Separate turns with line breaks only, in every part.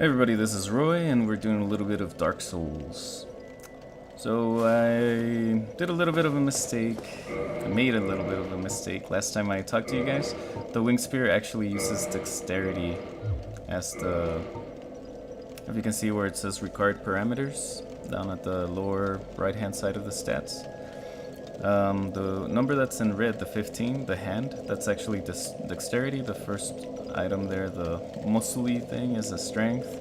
Hey everybody, this is Roy, and we're doing a little bit of Dark Souls. So I did a little bit of a mistake. I made a little bit of a mistake. Last time I talked to you guys, the Wing Spear actually uses dexterity as the... If you can see where it says required parameters, down at the lower right hand side of the stats. The number that's in red, the 15, the hand, that's actually dexterity. The first item there, the muscly thing, is a strength.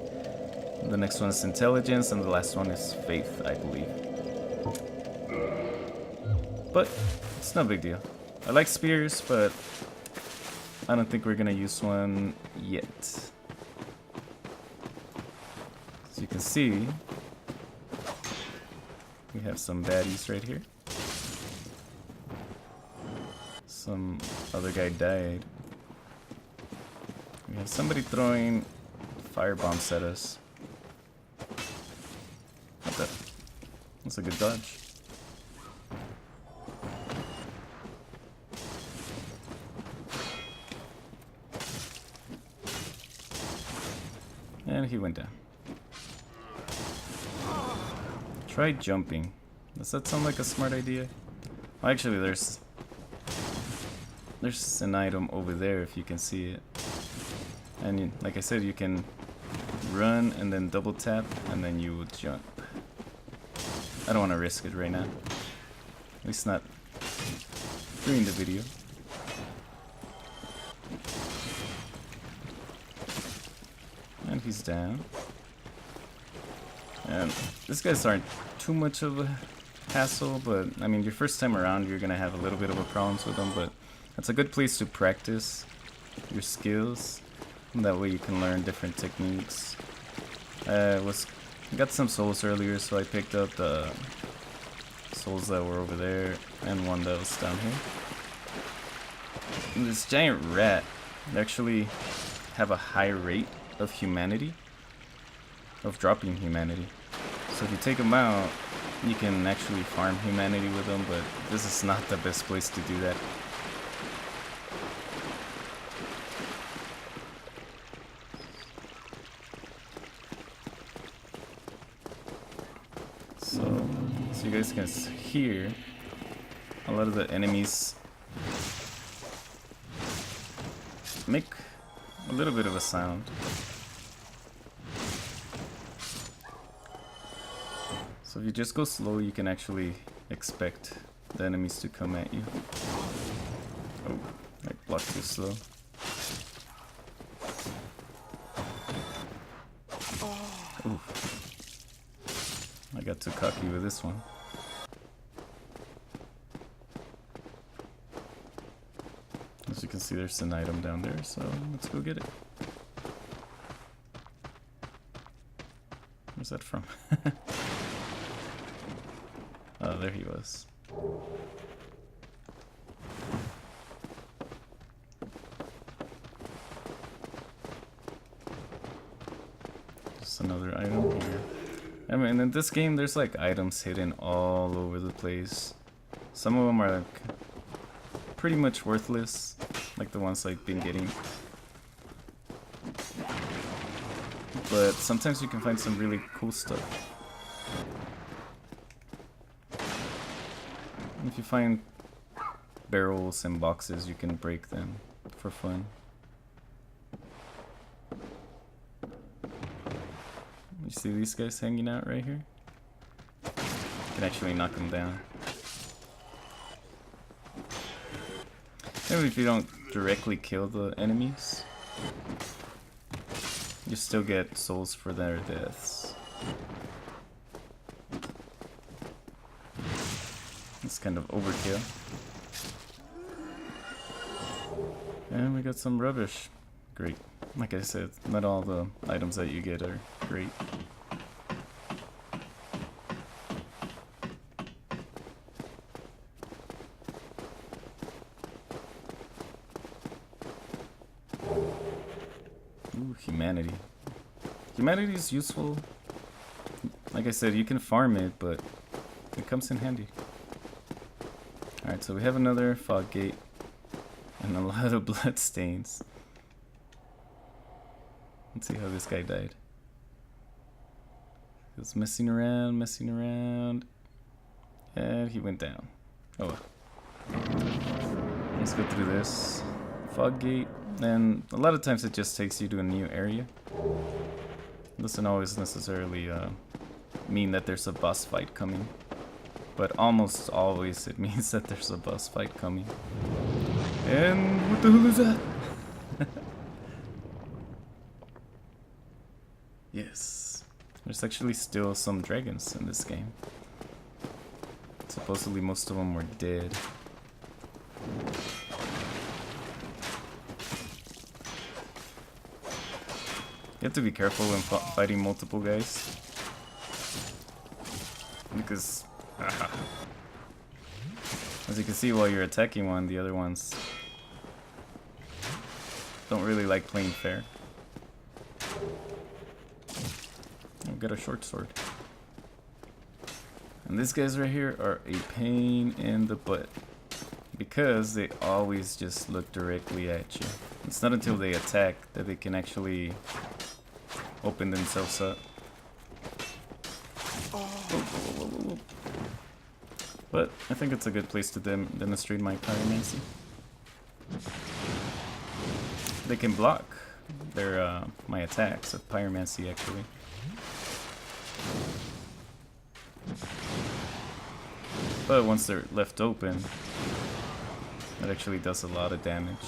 The next one is intelligence, and the last one is faith, I believe. But it's no big deal. I like spears, but I don't think we're gonna use one yet. As you can see, we have some baddies right here. Some other guy died. We have somebody throwing fire bombs at us. That's a good dodge. And he went down. Try jumping. Does that sound like a smart idea? Well, actually, there's an item over there if you can see it. And like I said, you can run and then double tap and then you would jump. I don't want to risk it right now. At least not during the video. And he's down. And these guys aren't too much of a hassle, but I mean, your first time around you're gonna have a little bit of a problems with them, but it's a good place to practice your skills. And that way you can learn different techniques. Got some souls earlier, so I picked up the souls that were over there and one that was down here. And this giant rat actually have a high rate of humanity, of dropping humanity. So if you take them out, you can actually farm humanity with them, but this is not the best place to do that. So you guys can hear a lot of the enemies make a little bit of a sound. So if you just go slow, you can actually expect the enemies to come at you. Oh, I blocked too slow. Ooh. I got too cocky with this one. As you can see, there's an item down there, so let's go get it. Where's that from? Oh, there he was. Just another item here. I mean, in this game, there's like items hidden all over the place. Some of them are like pretty much worthless, like the ones I've been getting. But sometimes you can find some really cool stuff. If you find barrels and boxes, you can break them for fun. You see these guys hanging out right here? You can actually knock them down. Maybe if you don't directly kill the enemies, you still get souls for their deaths. It's kind of overkill. And we got some rubbish. Great. Like I said, not all the items that you get are great. Ooh, humanity. Humanity is useful. Like I said, you can farm it, but it comes in handy. Alright, so we have another fog gate and a lot of blood stains. Let's see how this guy died. Just messing around. And he went down. Oh well. Let's go through this. Fog gate. And a lot of times it just takes you to a new area. Doesn't always necessarily mean that there's a boss fight coming. But almost always it means that there's a boss fight coming. And what the hell is that? Yes. There's actually still some dragons in this game. Supposedly most of them were dead. You have to be careful when fighting multiple guys. Because, as you can see while you're attacking one, the other ones don't really like playing fair. I'll get a short sword. And these guys right here are a pain in the butt. Because they always just look directly at you. It's not until they attack that they can actually open themselves up. But I think it's a good place to demonstrate my pyromancy. They can block their my attacks of pyromancy actually. But once they're left open, it actually does a lot of damage,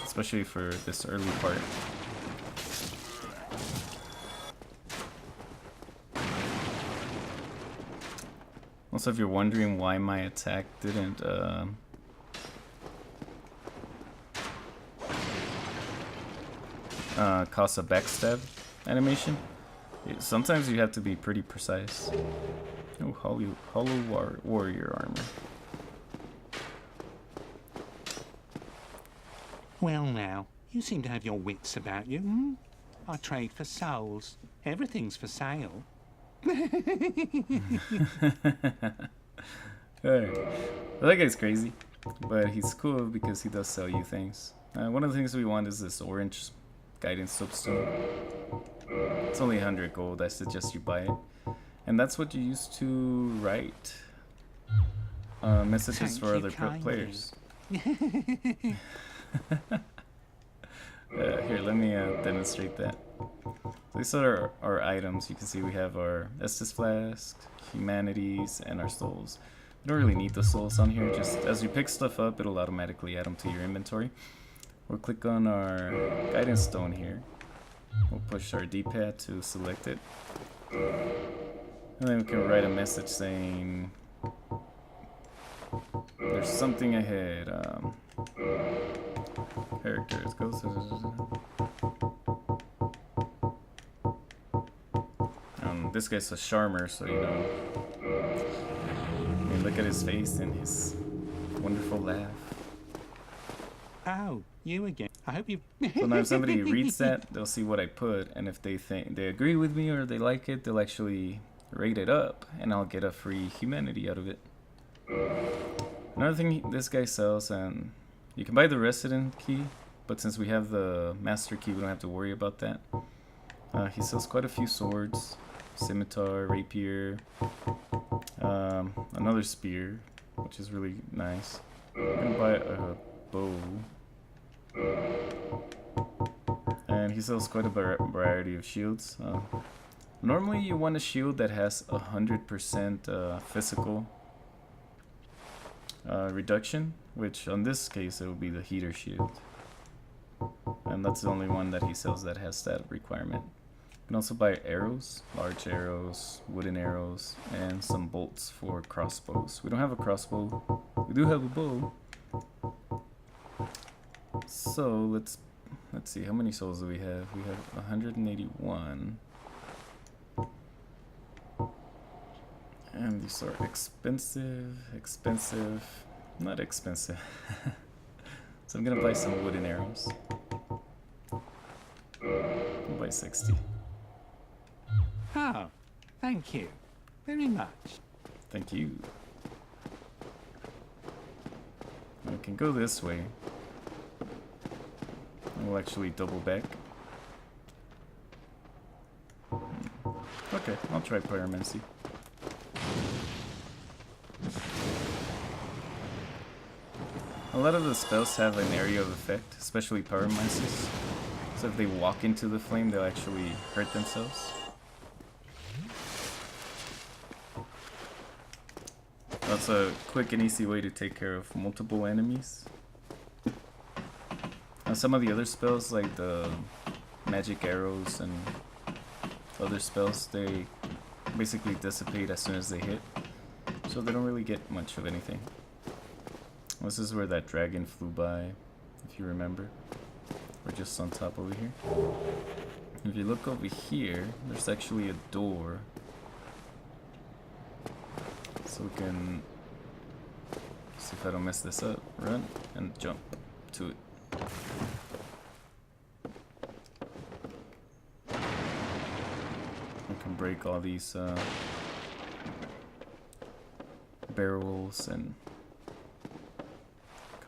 especially for this early part. Also, if you're wondering why my attack didn't cause a backstab animation, sometimes you have to be pretty precise. Oh, hollow warrior armor.
Well now, you seem to have your wits about you, hmm? I trade for souls. Everything's for sale.
Alright. Well, that guy's crazy, but he's cool because he does sell you things. One of the things we want is this orange guidance soapstone. It's only 100 gold. I suggest you buy it. And that's what you use to write messages for other players. Here, let me demonstrate that. So these are our items. You can see we have our Estus Flask, Humanities, and our souls. We don't really need the souls on here. Just as you pick stuff up, it'll automatically add them to your inventory. We'll click on our guidance stone here. We'll push our D-pad to select it. And then we can write a message saying there's something ahead. Characters goes. This guy's a charmer, so you know. I mean, look at his face and his wonderful laugh.
Oh, you again. I hope you.
So now if somebody reads that, they'll see what I put, and if they think they agree with me or they like it, they'll actually rate it up, and I'll get a free humanity out of it. Another thing this guy sells, and you can buy the resident key, but since we have the master key, we don't have to worry about that. He sells quite a few swords, scimitar, rapier, another spear, which is really nice. I'm gonna buy a bow. And he sells quite a variety of shields. Normally you want a shield that has 100% physical reduction, which on this case it will be the heater shield. And that's the only one that he sells that has that requirement. You can also buy arrows, large arrows, wooden arrows, and some bolts for crossbows. We don't have a crossbow. We do have a bow. So let's see, how many souls do we have? We have 181. And these are expensive, not expensive. So I'm gonna buy some wooden arrows. I'll buy 60.
Oh, thank you very much.
Thank you. We can go this way. We'll actually double back. Okay, I'll try Pyromancy. A lot of the spells have an area of effect, especially Pyromancies. So if they walk into the flame, they'll actually hurt themselves. That's a quick and easy way to take care of multiple enemies. And some of the other spells, like the magic arrows and other spells, they basically dissipate as soon as they hit. So they don't really get much of anything. This is where that dragon flew by, if you remember. We're just on top over here. If you look over here, there's actually a door. So we can, see if I don't mess this up, run and jump to it. We can break all these barrels and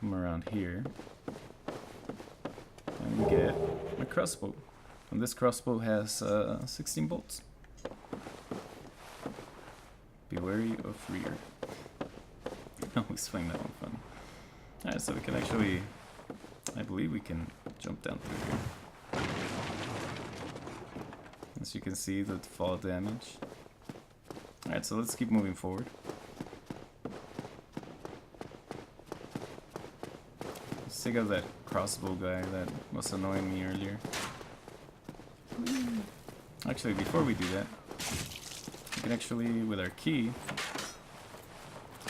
come around here. And we get a crossbow. And this crossbow has 16 bolts. Be wary of rear. I always find that one fun. Alright, so we can actually, I believe we can jump down through here. As you can see, the fall damage. Alright, so let's keep moving forward. Let's take out that crossbow guy that was annoying me earlier. Actually, before we do that, we can actually, with our key,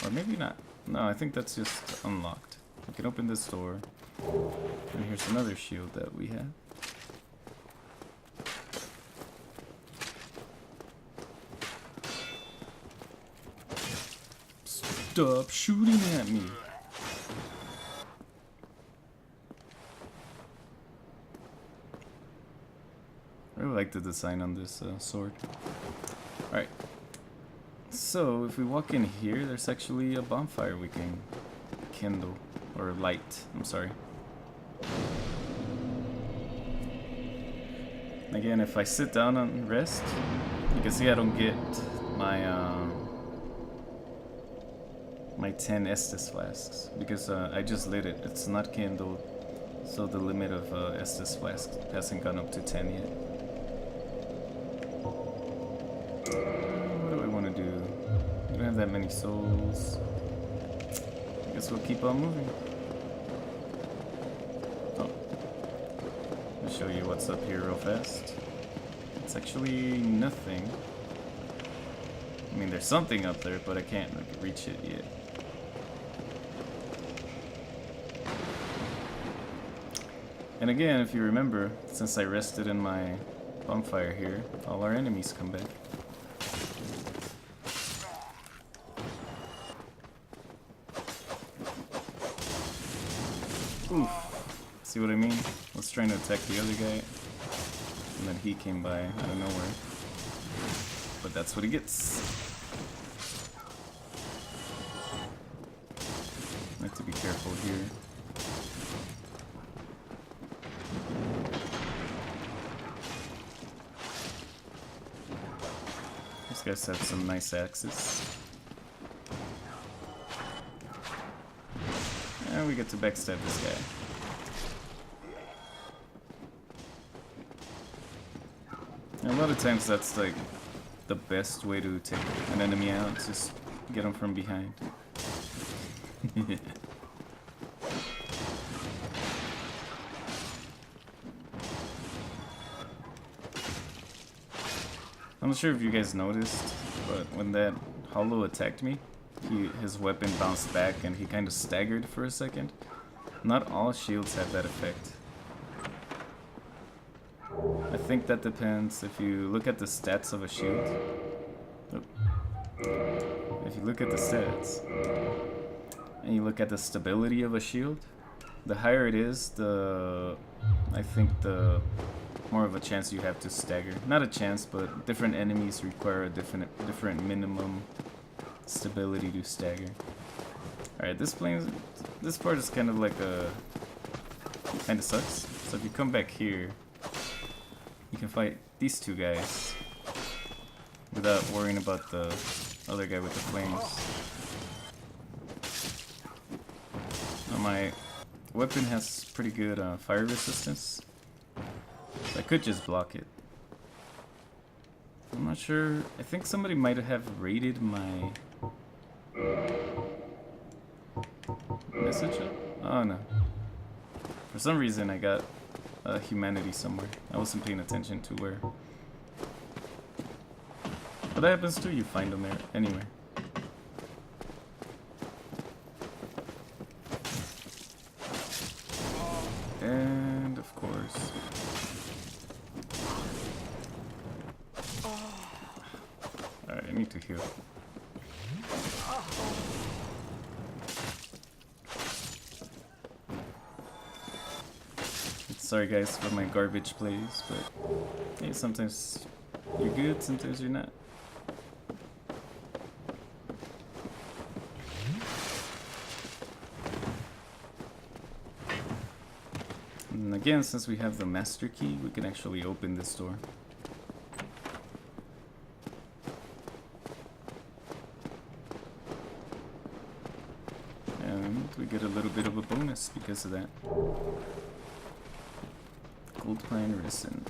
or maybe not. No, I think that's just unlocked. We can open this door, and here's another shield that we have. Stop shooting at me! I really like the design on this sword. Alright. So, if we walk in here, there's actually a bonfire we can kindle. Or light, I'm sorry. Again, if I sit down and rest, you can see I don't get my my 10 Estus flasks. Because I just lit it. It's not kindled. So the limit of Estus flasks hasn't gone up to 10 yet. What do I want to do? We don't have that many souls. I guess we'll keep on moving. Oh. I'll show you what's up here real fast. It's actually nothing. I mean, there's something up there, but I can't reach it yet. And again, if you remember, since I rested in my bonfire here, all our enemies come back. Oof. See what I mean? I was trying to attack the other guy, and then he came by out of nowhere. But that's what he gets. I have to be careful here. These guys have some nice axes. And we get to backstab this guy. And a lot of times that's like the best way to take an enemy out, just get them from behind. I'm not sure if you guys noticed, but when that hollow attacked me, his weapon bounced back and he kind of staggered for a second. Not all shields have that effect. I think that depends. If you look at the stats of a shield, if you look at the stats and you look at the stability of a shield, the higher it is, I think the more of a chance you have to stagger. Not a chance, but different enemies require a different minimum stability to stagger. Alright, this part is kind of like kind of sucks. So if you come back here, you can fight these two guys. without worrying about the other guy with the flames. Now my weapon has pretty good fire resistance, so I could just block it. I'm not sure. I think somebody might have raided my message up? Oh no. For some reason I got humanity somewhere. I wasn't paying attention to where. But that happens too, you find them there anywhere. And of course. Alright, I need to heal. Sorry guys for my garbage plays, but hey, sometimes you're good, sometimes you're not. And again, since we have the master key, we can actually open this door. And we get a little bit of a bonus because of that. Gold pine resin.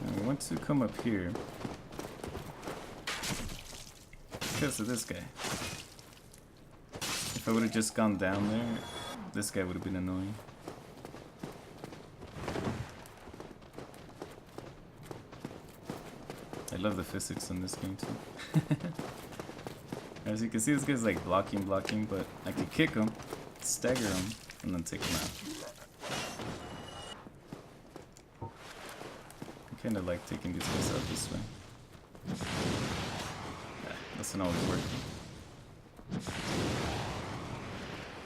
And we want to come up here because of this guy. If I would have just gone down there, this guy would have been annoying. I love the physics in this game too. As you can see, this guy's like blocking, but I can kick him, stagger him, and then take him out. I kinda like taking these guys out this way. Yeah, doesn't always work.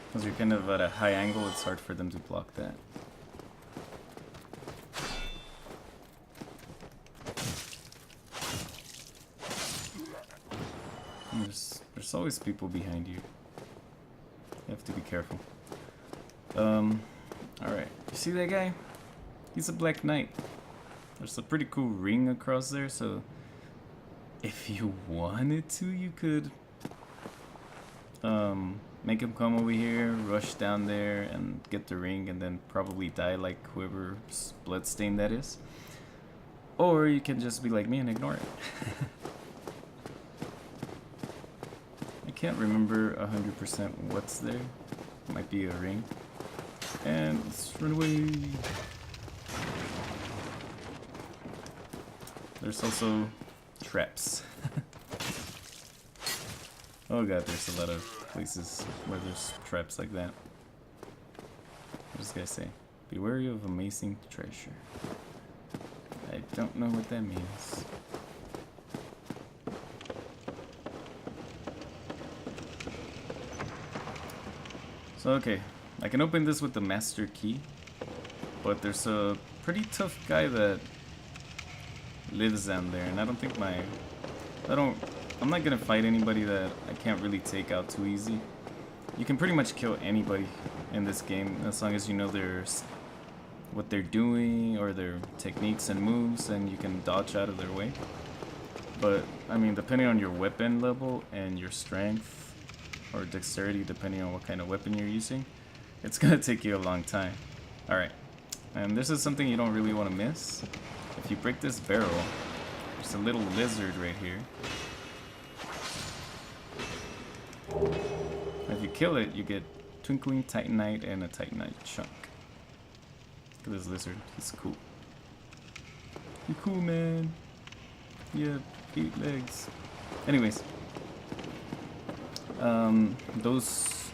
Because you're kind of at a high angle, it's hard for them to block that. There's always people behind you. You have to be careful. Alright. You see that guy? He's a Black Knight. There's a pretty cool ring across there, so if you wanted to, you could make him come over here, rush down there, and get the ring, and then probably die like whoever's bloodstain that is. Or you can just be like me and ignore it. I can't remember 100% what's there. Might be a ring. And let's run away. There's also traps. Oh god, there's a lot of places where there's traps like that. What does this guy say? Be wary of amazing treasure. I don't know what that means. So okay, I can open this with the master key, but there's a pretty tough guy that lives down there, and I don't think I'm not gonna fight anybody that I can't really take out too easy. You can pretty much kill anybody in this game as long as you know what they're doing or their techniques and moves, and you can dodge out of their way. But I mean, depending on your weapon level and your strength or dexterity, depending on what kind of weapon you're using, it's gonna take you a long time. Alright, and this is something you don't really want to miss. If you break this barrel, there's a little lizard right here. If you kill it, you get Twinkling Titanite and a Titanite chunk. Look at this lizard, he's cool. You're cool, man. Yeah, 8 legs. Anyways. Those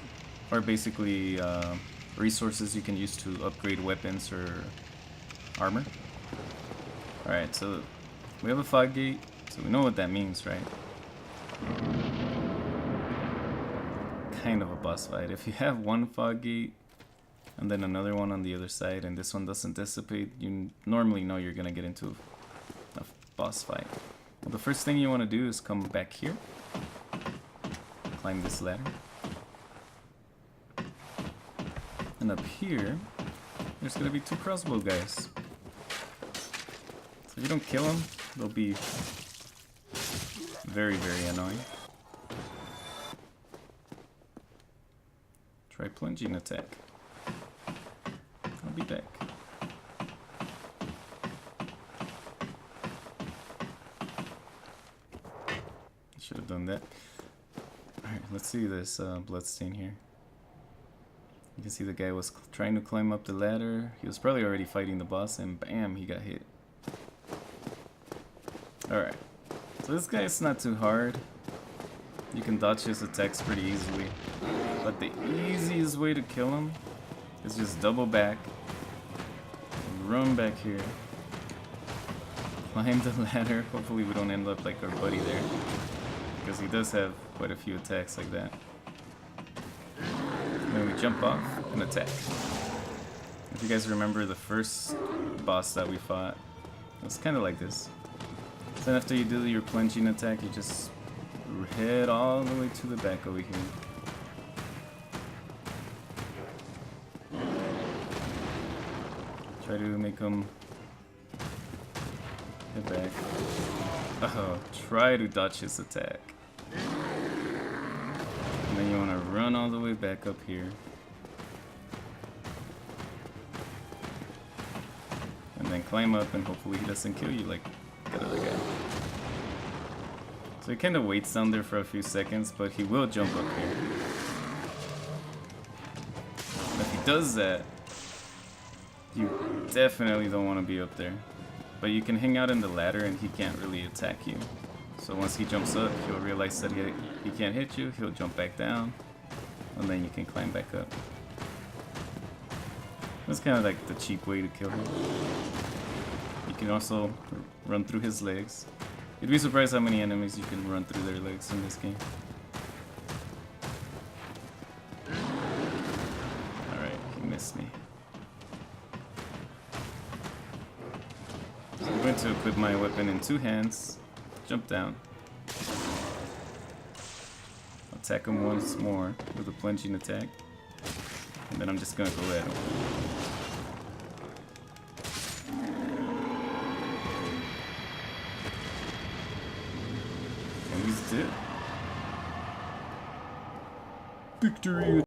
are basically resources you can use to upgrade weapons or armor. Alright, so we have a fog gate, so we know what that means, right? Kind of a boss fight. If you have one fog gate and then another one on the other side and this one doesn't dissipate, you normally know you're gonna get into a boss fight. Well, the first thing you want to do is come back here. Climb this ladder. And up here, there's gonna be 2 crossbow guys. So if you don't kill them, they'll be very, very annoying. Try plunging attack. I'll be back. Should have done that. Alright, let's see this bloodstain here. You can see the guy was trying to climb up the ladder. He was probably already fighting the boss, and bam, he got hit. Alright, so this guy's not too hard. You can dodge his attacks pretty easily. But the easiest way to kill him is just double back, run back here, climb the ladder. Hopefully we don't end up like our buddy there, because he does have quite a few attacks like that. And then we jump off and attack. If you guys remember the first boss that we fought, it was kind of like this. Then after you do your plunging attack, you just head all the way to the back over here. Try to make him head back. Oh, try to dodge his attack. And then you want to run all the way back up here. And then climb up, and hopefully he doesn't kill you like that other guy. So he kind of waits down there for a few seconds, but he will jump up here. And if he does that, you definitely don't want to be up there. But you can hang out in the ladder and he can't really attack you. So once he jumps up, he'll realize that he can't hit you, he'll jump back down, and then you can climb back up. That's kind of like the cheap way to kill him. You can also run through his legs. You'd be surprised how many enemies you can run through their legs in this game. Alright, he missed me. So I'm going to equip my weapon in 2 hands, jump down, attack him once more with a plunging attack, and then I'm just going to go at him. And he's dead. Victory!